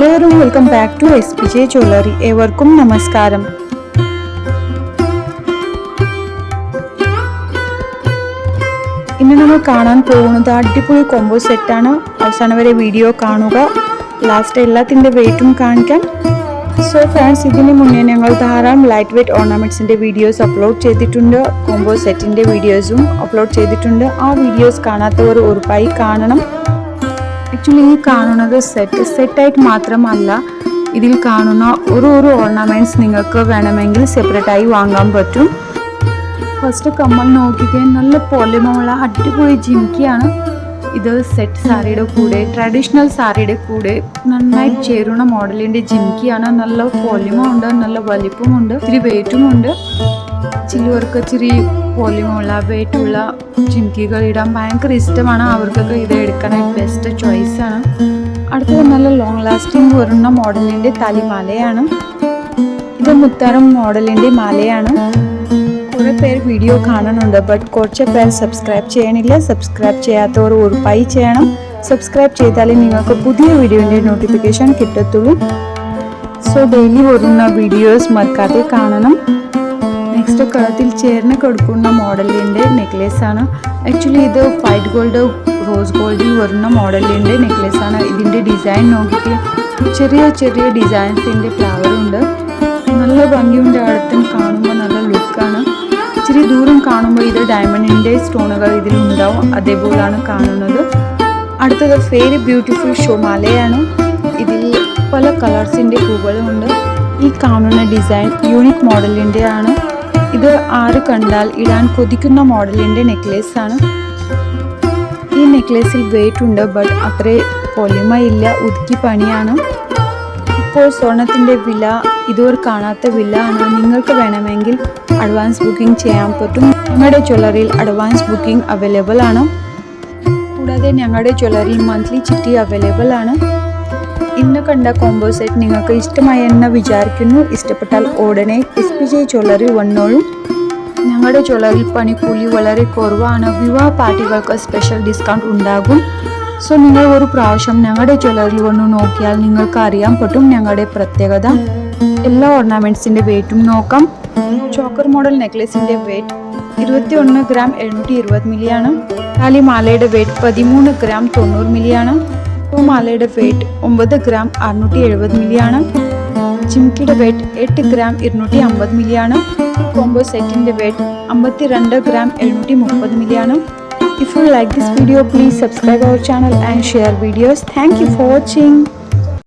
എല്ലാവരും welcome back to SPJ jewellery. ഏവർക്കും നമസ്കാരം. ഇന്ന് നമ്മൾ കാണാൻ പോകുന്നത് അടിപൊളി കോംബോ സെറ്റാണ്. അവസാനം വരെ വീഡിയോ കാണുക. ലാസ്റ്റ് എല്ലാത്തിൻ്റെ വെയിറ്റും കാണിക്കാം. സോ ഫ്രണ്ട്സ്, ഇതിന് മുന്നേ ഞങ്ങൾ ധാരാളം ലൈറ്റ് വെയ്റ്റ് ഓർണമെൻറ്റ്സിൻ്റെ വീഡിയോസ് അപ്ലോഡ് ചെയ്തിട്ടുണ്ട്. കോംബോ സെറ്റിൻ്റെ വീഡിയോസും അപ്ലോഡ് ചെയ്തിട്ടുണ്ട്. ആ വീഡിയോസ് കാണാത്തവർ ഉറപ്പായി കാണണം. ആക്ച്വലി ഈ കാണുന്നത് സെറ്റായിട്ട് മാത്രമല്ല, ഇതിൽ കാണുന്ന ഒരു ഓർണമെൻറ്റ്സ് നിങ്ങൾക്ക് വേണമെങ്കിൽ സെപ്പറേറ്റായി വാങ്ങാൻ പറ്റും. ഫസ്റ്റ് കമ്മൽ നോക്കിക്കാൻ നല്ല പൊലിമയുള്ള അടിപൊളി ജിംക്കിയാണ്. ഇത് സെറ്റ് സാരിയുടെ കൂടെ, ട്രഡീഷണൽ സാരിയുടെ കൂടെ നന്നായി ചേരുന്ന മോഡലിൻ്റെ ജിംക്കിയാണ്. നല്ല പൊലിമുണ്ട്, നല്ല വലിപ്പമുണ്ട്, ഇത്തിരി വെയിറ്റുമുണ്ട്. ചിലവർക്ക് ഇച്ചിരി പൊലിമുള്ള വെയിറ്റുള്ള ജിംക്കികൾ ഇടാൻ ഭയങ്കര ഇഷ്ടമാണ്. അവർക്കൊക്കെ ഇത് എടുക്കാനായിട്ട് ബെസ്റ്റ് ചോയ്സാണ്. അടുത്തത് നല്ല ലോങ് ലാസ്റ്റിംഗ് വരുന്ന മോഡലിൻ്റെ തലിമാലയാണ്. ഇത് മുത്താരം മോഡലിൻ്റെ മാലയാണ്. കുറേ പേർ വീഡിയോ കാണുന്നുണ്ട്, ബട്ട് കുറച്ച് പേർ സബ്സ്ക്രൈബ് ചെയ്യണില്ല. സബ്സ്ക്രൈബ് ചെയ്യാത്തവർ ഉറപ്പായി ചെയ്യണം. സബ്സ്ക്രൈബ് ചെയ്താലേ നിങ്ങൾക്ക് പുതിയ വീഡിയോൻ്റെ നോട്ടിഫിക്കേഷൻ കിട്ടത്തുള്ളൂ. സോ ഡെയിലി വരുന്ന വീഡിയോസ് മറക്കാതെ കാണണം. നെക്സ്റ്റ് കളത്തിൽ ചേർന്ന് കൊടുക്കുന്ന മോഡലിൻ്റെ നെക്ലേസ് ആണ്. ആക്ച്വലി ഇത് വൈറ്റ് ഗോൾഡ് റോസ് ഗോൾഡിൽ വരുന്ന മോഡലിൻ്റെ നെക്ലേസ് ആണ്. ഇതിൻ്റെ ഡിസൈൻ നോക്കിയിട്ട് ചെറിയ ഡിസൈൻസിൻ്റെ ഫ്ലവർ ഉണ്ട്. നല്ല ഭംഗിയുണ്ട്. അടുത്തും കാണുമ്പോൾ നല്ല ലുക്കാണ്. ഇച്ചിരി ദൂരം കാണുമ്പോൾ ഇത് ഡയമണ്ടിൻ്റെ സ്റ്റോണുകൾ ഇതിലുണ്ടാവും. അതേപോലെയാണ് കാണുന്നത്. അടുത്തത് വെരി ബ്യൂട്ടിഫുൾ ഷോ മാലയാണ്. ഇതിൽ പല കളേഴ്സിൻ്റെ പൂക്കളുമുണ്ട്. ഈ കാണുന്ന ഡിസൈൻ യൂണിക് മോഡലിൻ്റെ ആണ്. ഇത് ആര് കണ്ടാൽ ഇടാൻ കൊതിക്കുന്ന മോഡലിൻ്റെ നെക്ലേസ് ആണ്. ഈ നെക്ലേസിൽ വെയിറ്റ് ഉണ്ട്, ബട്ട് അത്ര പൊലിമയില്ല, ഒതുക്കി പണിയാണ്. ഇപ്പോൾ സ്വർണത്തിൻ്റെ വില ഇതുവരെ കാണാത്ത വില ആണ്. നിങ്ങൾക്ക് വേണമെങ്കിൽ അഡ്വാൻസ് ബുക്കിംഗ് ചെയ്യാൻ പറ്റും. ഞങ്ങളുടെ ജ്വല്ലറിയിൽ അഡ്വാൻസ് ബുക്കിംഗ് അവൈലബിൾ ആണ്. കൂടാതെ ഞങ്ങളുടെ ജ്വല്ലറിയിൽ മന്ത്ലി ചിട്ടി അവൈലബിൾ ആണ്. ഇന്ന് കണ്ട കോംബോ സെറ്റ് നിങ്ങൾക്ക് ഇഷ്ടമായി എന്ന് വിചാരിക്കുന്നു. ഇഷ്ടപ്പെട്ടാൽ ഉടനെ SPJ ജ്വല്ലറി വന്നോളൂ. ഞങ്ങളുടെ ജ്വല്ലറിയിൽ പണിക്കൂലി വളരെ കുറവാണ്. വിവാഹ പാർട്ടികൾക്ക് സ്പെഷ്യൽ ഡിസ്കൗണ്ട് ഉണ്ടാകും. സോ നിങ്ങൾ ഒരു പ്രാവശ്യം ഞങ്ങളുടെ ജ്വല്ലറിയിൽ വന്ന് നോക്കിയാൽ നിങ്ങൾക്ക് അറിയാൻ പറ്റും ഞങ്ങളുടെ പ്രത്യേകത. എല്ലാ ഓർണമെൻറ്റ്സിൻ്റെ വെയിറ്റും നോക്കാം. ചോക്കർ മോഡൽ നെക്ലേസിൻ്റെ വെയിറ്റ് 21 ഗ്രാം 720 മില്ലിയാണ്. താലിമാലയുടെ വെയിറ്റ് 13 ഗ്രാം 90 മില്ലിയാണ്. മാലയുടെ വെയിറ്റ് 9 ഗ്രാം 670 മില്ലിയാണ്. ജിംക്കിയുടെ വെയിറ്റ് 8 ഗ്രാം 250 മില്ലിയാണ്. കോംബോ സെറ്റിൻ്റെ വെയിറ്റ് 52 ഗ്രാം 730 മില്ലിയാണ്. If you like this video, please subscribe our channel and share videos. Thank you for watching.